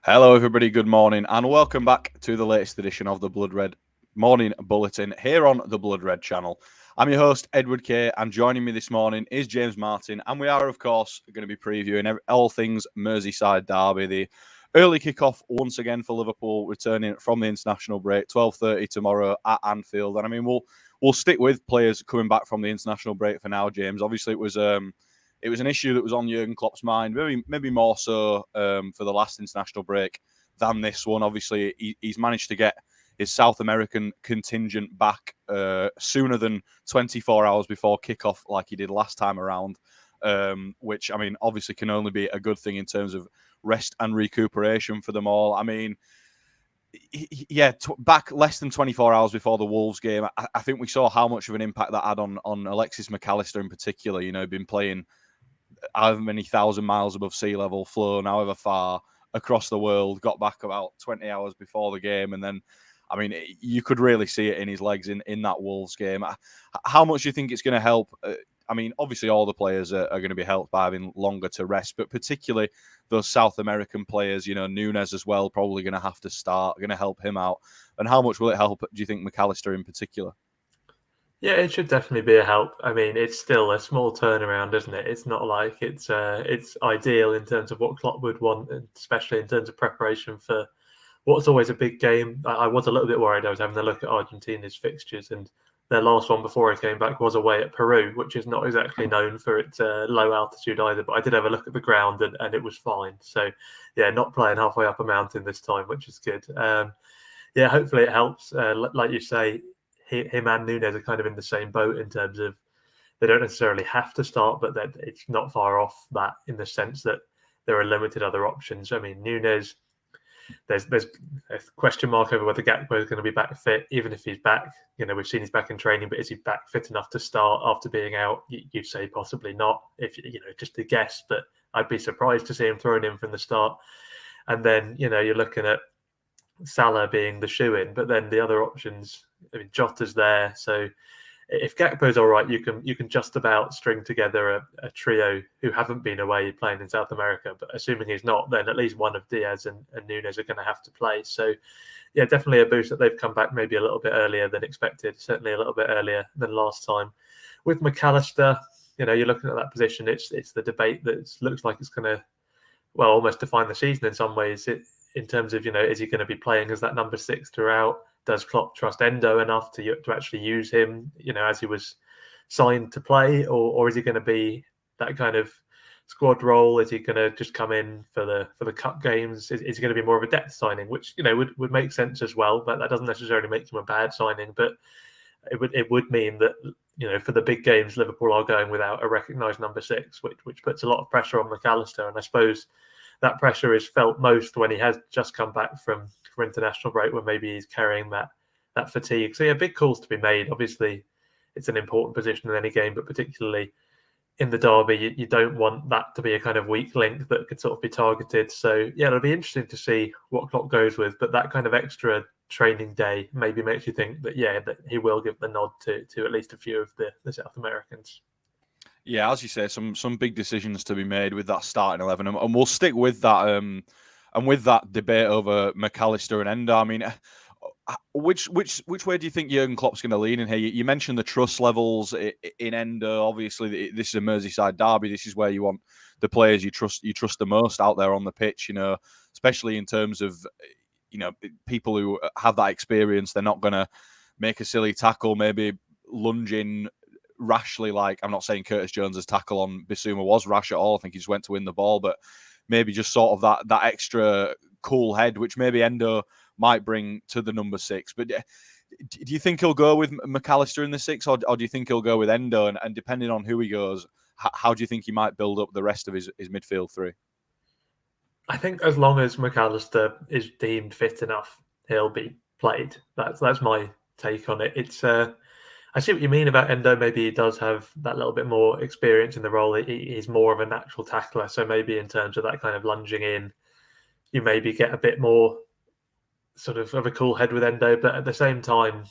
Hello, everybody. Good morning, and welcome back to the latest edition of the Blood Red Morning Bulletin here on the Blood Red channel. I'm your host, Edward Kay, and joining me this morning is James Martin, and we are, of course, going to be previewing all things Merseyside derby, the early kickoff once again for Liverpool, returning from the international break, 12:30 tomorrow at Anfield. And I mean, we'll stick with players coming back from the international break for now, James. Obviously, it was an issue that was on Jurgen Klopp's mind, maybe more so for the last international break than this one. Obviously, he's managed to get his South American contingent back sooner than 24 hours before kickoff, like he did last time around, which, I mean, obviously can only be a good thing in terms of rest and recuperation for them all. I mean, back less than 24 hours before the Wolves game, I think we saw how much of an impact that had on Alexis McAllister in particular. You know, been playing however many thousand miles above sea level, flown however far across the world, got back about 20 hours before the game, and then, I mean, you could really see it in his legs in that Wolves game. How much do you think it's going to help? I mean, obviously all the players are going to be helped by having longer to rest, but particularly those South American players, you know, Nunes as well, probably going to have to start, going to help him out. And how much will it help, do you think, McAllister in particular? Yeah, it should definitely be a help. I mean, it's still a small turnaround, isn't it? It's not like it's ideal in terms of what Klopp would want, and especially in terms of preparation for what's always a big game. I was a little bit worried. I was having a look at Argentina's fixtures, and their last one before I came back was away at Peru, which is not exactly known for its low altitude either. But I did have a look at the ground, and it was fine. So, yeah, not playing halfway up a mountain this time, which is good. Yeah, hopefully it helps. Like you say, him and Nunes are kind of in the same boat in terms of they don't necessarily have to start, but that it's not far off that in the sense that there are limited other options. I mean, Nunes, there's a question mark over whether Gakpo is going to be back fit, even if he's back. You know, we've seen he's back in training, but is he back fit enough to start after being out? You'd say possibly not, if you know, just a guess, but I'd be surprised to see him thrown in from the start. And then, you know, you're looking at Salah being the shoe-in, but then the other options, I mean, Jota's there. So if Gakpo's all right, you can just about string together a trio who haven't been away playing in South America. But assuming he's not, then at least one of Diaz and Nunes are going to have to play. So, yeah, definitely a boost that they've come back maybe a little bit earlier than expected, certainly a little bit earlier than last time. With McAllister, you know, you're looking at that position, it's the debate that looks like it's going to, well, almost define the season in some ways. In terms of, you know, is he going to be playing as that number 6 throughout? Does Klopp trust Endo enough to actually use him, you know, as he was signed to play, or is he going to be that kind of squad role? Is he going to just come in for the cup games? Is he going to be more of a depth signing, which, you know, would make sense as well, but that doesn't necessarily make him a bad signing. But it would mean that, you know, for the big games, Liverpool are going without a recognised number 6, which puts a lot of pressure on McAllister, and I suppose that pressure is felt most when he has just come back from international break, when maybe he's carrying that fatigue. So yeah, big calls to be made. Obviously, it's an important position in any game, but particularly in the derby, you don't want that to be a kind of weak link that could sort of be targeted. So yeah, it'll be interesting to see what Klopp goes with. But that kind of extra training day maybe makes you think that that he will give the nod to at least a few of the South Americans. Yeah, as you say, some big decisions to be made with that starting 11, and we'll stick with that. And with that debate over McAllister and Endo, I mean, which way do you think Jurgen Klopp's going to lean in here? You mentioned the trust levels in Endo. Obviously, this is a Merseyside derby. This is where you want the players you trust the most out there on the pitch. You know, especially in terms of, you know, people who have that experience. They're not going to make a silly tackle, maybe lunge in rashly. Like, I'm not saying Curtis Jones's tackle on Bissouma was rash at all. I think he just went to win the ball, but maybe just sort of that extra cool head, which maybe Endo might bring to the number 6. But do you think he'll go with McAllister in the 6, or do you think he'll go with Endo? And depending on who he goes, how do you think he might build up the rest of his midfield 3? I think as long as McAllister is deemed fit enough, he'll be played. That's my take on it. It's I see what you mean about Endo. Maybe he does have that little bit more experience in the role. He's more of a natural tackler. So maybe in terms of that kind of lunging in, you maybe get a bit more sort of a cool head with Endo. But at the same time,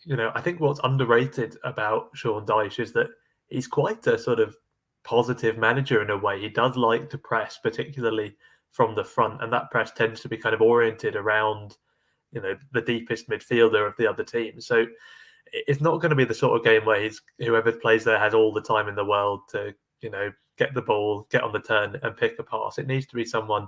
you know, I think what's underrated about Sean Dyche is that he's quite a sort of positive manager in a way. He does like to press, particularly from the front, and that press tends to be kind of oriented around, the deepest midfielder of the other team. So it's not going to be the sort of game where whoever plays there has all the time in the world to, get the ball, get on the turn and pick a pass. It needs to be someone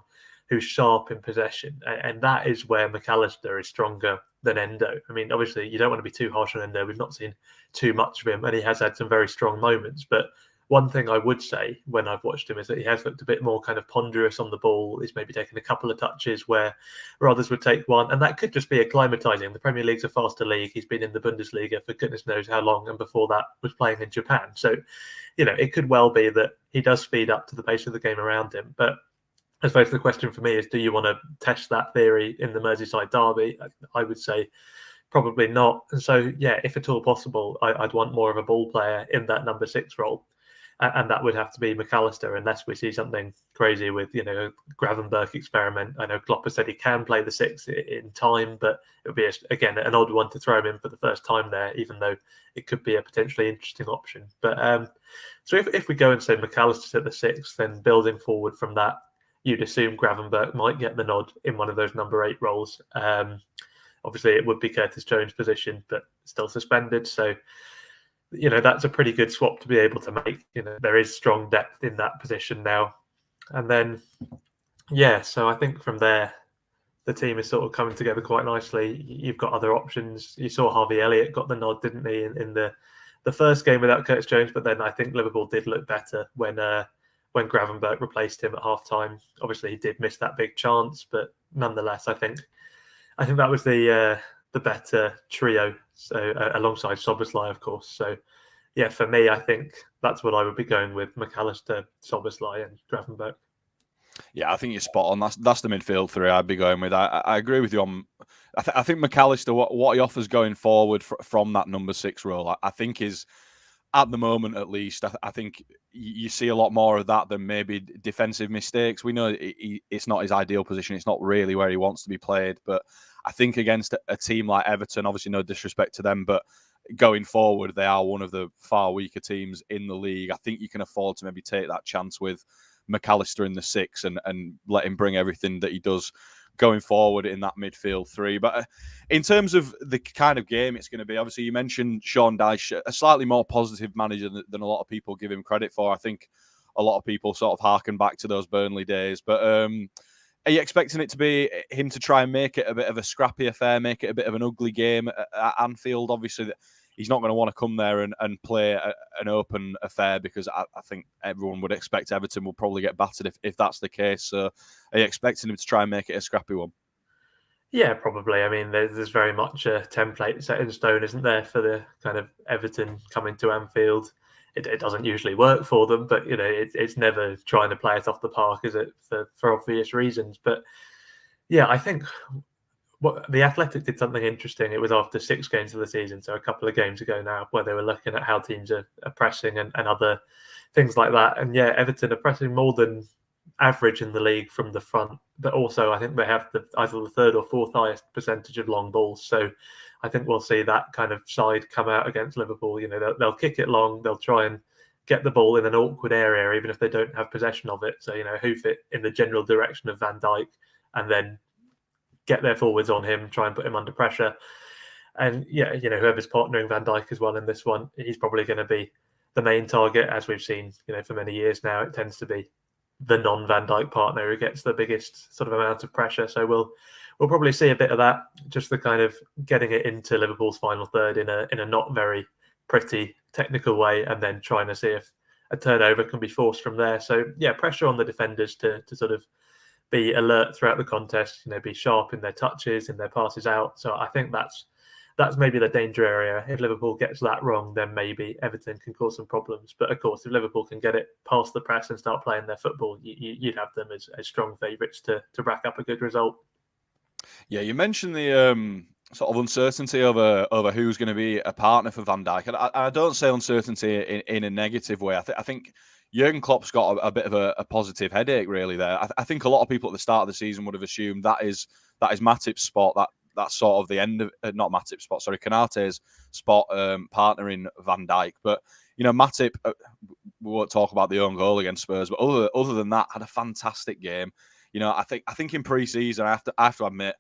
who's sharp in possession. And that is where McAllister is stronger than Endo. I mean, obviously, you don't want to be too harsh on Endo. We've not seen too much of him, and he has had some very strong moments. But one thing I would say when I've watched him is that he has looked a bit more kind of ponderous on the ball. He's maybe taken a couple of touches where others would take one. And that could just be acclimatizing. The Premier League's a faster league. He's been in the Bundesliga for goodness knows how long. And before that was playing in Japan. So, it could well be that he does speed up to the pace of the game around him. But I suppose the question for me is, do you want to test that theory in the Merseyside derby? I would say probably not. And so, yeah, if at all possible, I'd want more of a ball player in that number 6 role. And that would have to be McAllister, unless we see something crazy with, a Gravenberch experiment. I know Klopp has said he can play the 6 in time, but it would be, again, an odd one to throw him in for the first time there, even though it could be a potentially interesting option. But so if we go and say McAllister's at the 6, then building forward from that, you'd assume Gravenberch might get the nod in one of those number 8 roles. Obviously, it would be Curtis Jones' position, but still suspended. So, that's a pretty good swap to be able to make. There is strong depth in that position now. And then, so I think from there, the team is sort of coming together quite nicely. You've got other options. You saw Harvey Elliott got the nod, didn't he, in the first game without Curtis Jones? But then I think Liverpool did look better when Gravenberch replaced him at half-time. Obviously, he did miss that big chance, but nonetheless, I think that was the better trio. So alongside Szoboszlai, of course. So yeah, for me, I think that's what I would be going with: McAllister, Szoboszlai, and Gravenberch. Yeah, I think you're spot on. That's the midfield 3 I'd be going with. I agree with you on. I think McAllister, what he offers going forward from that number 6 role, I think is, at the moment at least, I think you see a lot more of that than maybe defensive mistakes. We know it's not his ideal position. It's not really where he wants to be played. But I think against a team like Everton, obviously no disrespect to them, but going forward, they are one of the far weaker teams in the league. I think you can afford to maybe take that chance with McAllister in the 6 and let him bring everything that he does going forward in that midfield 3. But in terms of the kind of game it's going to be, obviously you mentioned Sean Dyche, a slightly more positive manager than a lot of people give him credit for. I think a lot of people sort of harken back to those Burnley days. But are you expecting it to be him to try and make it a bit of a scrappy affair, make it a bit of an ugly game at Anfield? Obviously, he's not going to want to come there and play an open affair, because I think everyone would expect Everton will probably get battered if that's the case. So are you expecting him to try and make it a scrappy one? Yeah, probably. I mean, there's very much a template set in stone, isn't there, for the kind of Everton coming to Anfield. It doesn't usually work for them, but it's never trying to play it off the park, is it, for obvious reasons. But yeah, I think what the Athletic did something interesting. It was after 6 games of the season, so a couple of games ago now, where they were looking at how teams are pressing and other things like that. And yeah, Everton are pressing more than average in the league from the front, but also I think they have either the 3rd or 4th highest percentage of long balls. So I think we'll see that kind of side come out against Liverpool. They'll kick it long, they'll try and get the ball in an awkward area, even if they don't have possession of it. So hoof it in the general direction of Van Dijk, and then get their forwards on him, try and put him under pressure. And yeah, whoever's partnering Van Dijk as well in this one, he's probably going to be the main target, as we've seen, for many years now. It tends to be the non-Van Dijk partner who gets the biggest sort of amount of pressure. So we'll probably see a bit of that, just the kind of getting it into Liverpool's final third in a not very pretty technical way, and then trying to see if a turnover can be forced from there. So yeah, pressure on the defenders to sort of be alert throughout the contest, be sharp in their touches, in their passes out. So I think that's maybe the danger area. If Liverpool gets that wrong, then maybe Everton can cause some problems. But of course, if Liverpool can get it past the press and start playing their football, you'd have them as strong favourites to rack up a good result. Yeah, you mentioned the sort of uncertainty over who's going to be a partner for Van Dijk. And I don't say uncertainty in a negative way. I think Jurgen Klopp's got a bit of a positive headache, really, there. I think a lot of people at the start of the season would have assumed that is Matip's spot, that's sort of the end of, not Matip's spot, sorry, Konaté's spot, partnering Van Dijk. But, Matip, we won't talk about the own goal against Spurs, but other than that, had a fantastic game. I think in pre-season, I have to admit,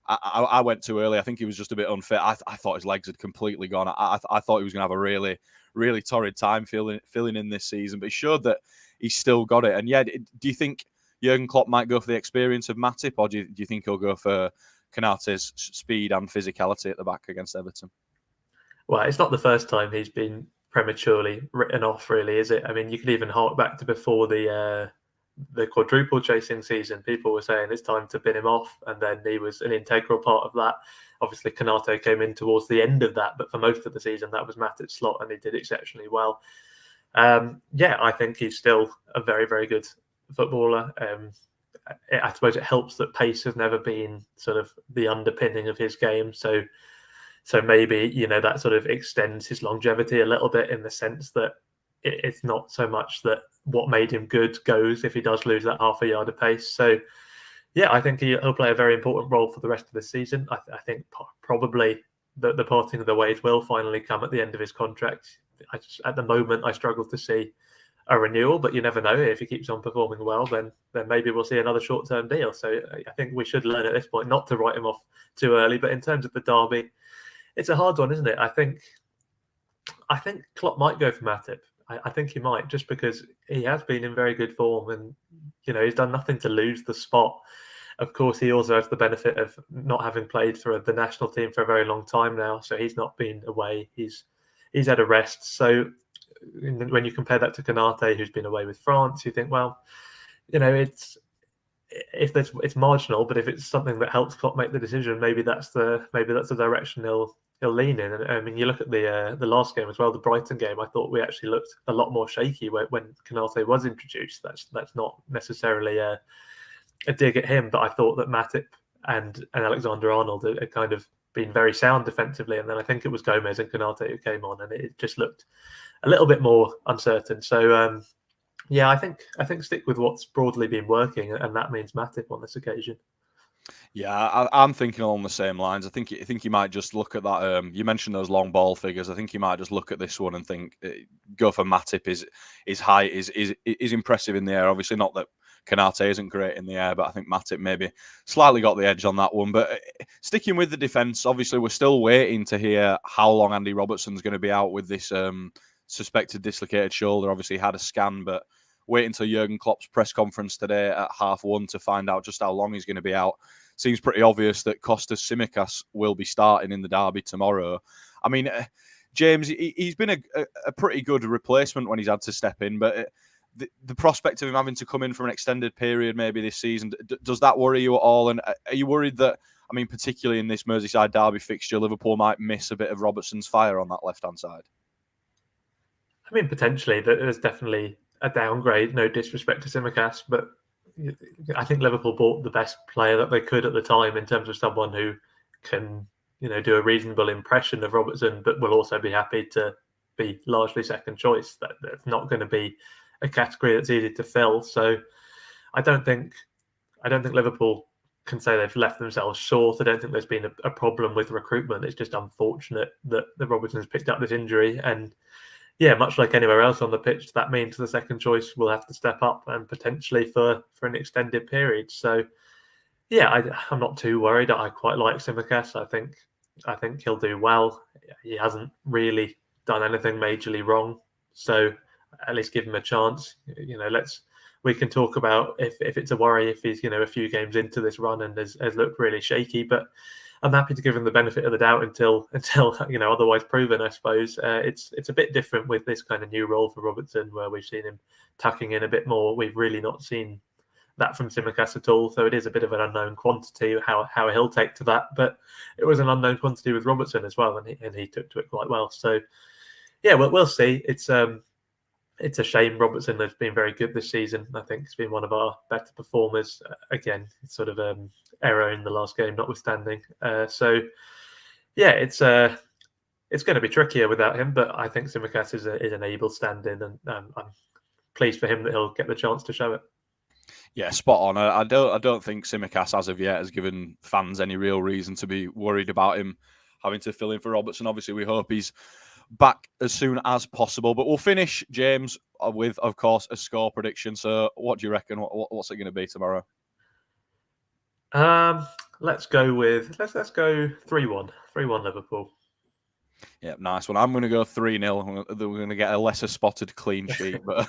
I went too early. I think he was just a bit unfit. I thought his legs had completely gone. I thought he was going to have a really, really torrid time filling in this season. But he showed that he's still got it. And yeah, do you think Jurgen Klopp might go for the experience of Matip, or do you think he'll go for Konaté's speed and physicality at the back against Everton? Well, it's not the first time he's been prematurely written off, really, is it? I mean, you could even hark back to before the quadruple chasing season. People were saying it's time to bin him off, and then he was an integral part of that. Obviously, Konaté came in towards the end of that, but for most of the season, that was Matip's slot, and he did exceptionally well. I think he's still a very, very good footballer. I suppose it helps that pace has never been sort of the underpinning of his game. So maybe, that sort of extends his longevity a little bit, in the sense that it's not so much that what made him good goes if he does lose that half a yard of pace. So, yeah, I think he'll play a very important role for the rest of the season. I think probably the parting of the ways will finally come at the end of his contract. At the moment, I struggle to see a renewal, but you never know. If he keeps on performing well, then maybe we'll see another short-term deal. So I think we should learn at this point not to write him off too early. But in terms of the derby, it's a hard one, isn't it? I think Klopp might go for Matip. I think he might, just because he has been in very good form, and he's done nothing to lose the spot. Of course, he also has the benefit of not having played for the national team for a very long time now, so he's not been away. He's had a rest. So when you compare that to Konaté, who's been away with France, you think, well, it's marginal, but if it's something that helps Klopp make the decision, maybe that's the direction he'll lean in. And I mean, you look at the last game as well, the Brighton game. I thought we actually looked a lot more shaky when Konaté was introduced. That's not necessarily a dig at him, but I thought that Matip and Alexander-Arnold had kind of been very sound defensively, and then I think it was Gomez and Konaté who came on, and it just looked a little bit more uncertain. So I think stick with what's broadly been working, and that means Matip on this occasion. Yeah, I'm thinking along the same lines. I think you might just look at that. You mentioned those long ball figures. I think you might just look at this one and think, go for Matip. His height is impressive in the air. Obviously, not that Konaté isn't great in the air, but I think Matip maybe slightly got the edge on that one. But sticking with the defence, obviously, we're still waiting to hear how long Andy Robertson's going to be out with this suspected dislocated shoulder. Obviously, he had a scan, but wait until Jurgen Klopp's press conference today at 1:30 to find out just how long he's going to be out. Seems pretty obvious that Kostas Tsimikas will be starting in the derby tomorrow. I mean, James, he's been a pretty good replacement when he's had to step in, but the prospect of him having to come in for an extended period maybe this season, does that worry you at all? And are you worried that, I mean, particularly in this Merseyside derby fixture, Liverpool might miss a bit of Robertson's fire on that left-hand side? I mean, potentially. There's definitely a downgrade, no disrespect to Tsimikas, but I think Liverpool bought the best player that they could at the time in terms of someone who can, do a reasonable impression of Robertson, but will also be happy to be largely second choice. That's not going to be a category that's easy to fill. So I don't think Liverpool can say they've left themselves short. I don't think there's been a problem with recruitment. It's just unfortunate that the Robertson's picked up this injury, and yeah, much like anywhere else on the pitch, that means the second choice will have to step up, and potentially for an extended period. So, yeah, I'm not too worried. I quite like Tsimikas. I think he'll do well. He hasn't really done anything majorly wrong, so at least give him a chance. We can talk about if it's a worry if he's a few games into this run and has looked really shaky, but I'm happy to give him the benefit of the doubt until otherwise proven. I suppose it's a bit different with this kind of new role for Robertson, where we've seen him tucking in a bit more. We've really not seen that from Tsimikas at all, so it is a bit of an unknown quantity how he'll take to that. But it was an unknown quantity with Robertson as well, and he took to it quite well. So yeah, we'll see. It's a shame Robertson has been very good this season. I think he's been one of our better performers. Again, sort of error in the last game notwithstanding. So yeah, it's going to be trickier without him, but I think Tsimikas is an able stand-in, and I'm pleased for him that he'll get the chance to show it. Yeah, spot on. I don't think Tsimikas as of yet has given fans any real reason to be worried about him having to fill in for Robertson. Obviously, we hope he's back as soon as possible. But we'll finish, James, with, of course, a score prediction. So what do you reckon? What's it going to be tomorrow? Let's go 3-1. 3-1 Liverpool. Yeah, nice one. I'm going to go 3-0. We're going to get a lesser spotted clean sheet, but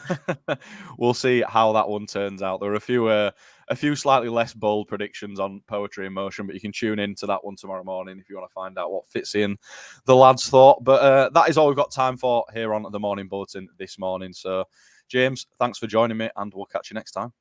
we'll see how that one turns out. There are a few slightly less bold predictions on Poetry in Motion, but you can tune in to that one tomorrow morning if you want to find out what Fitzy and the lads thought. But that is all we've got time for here on the Morning Bulletin this morning. So, James, thanks for joining me, and we'll catch you next time.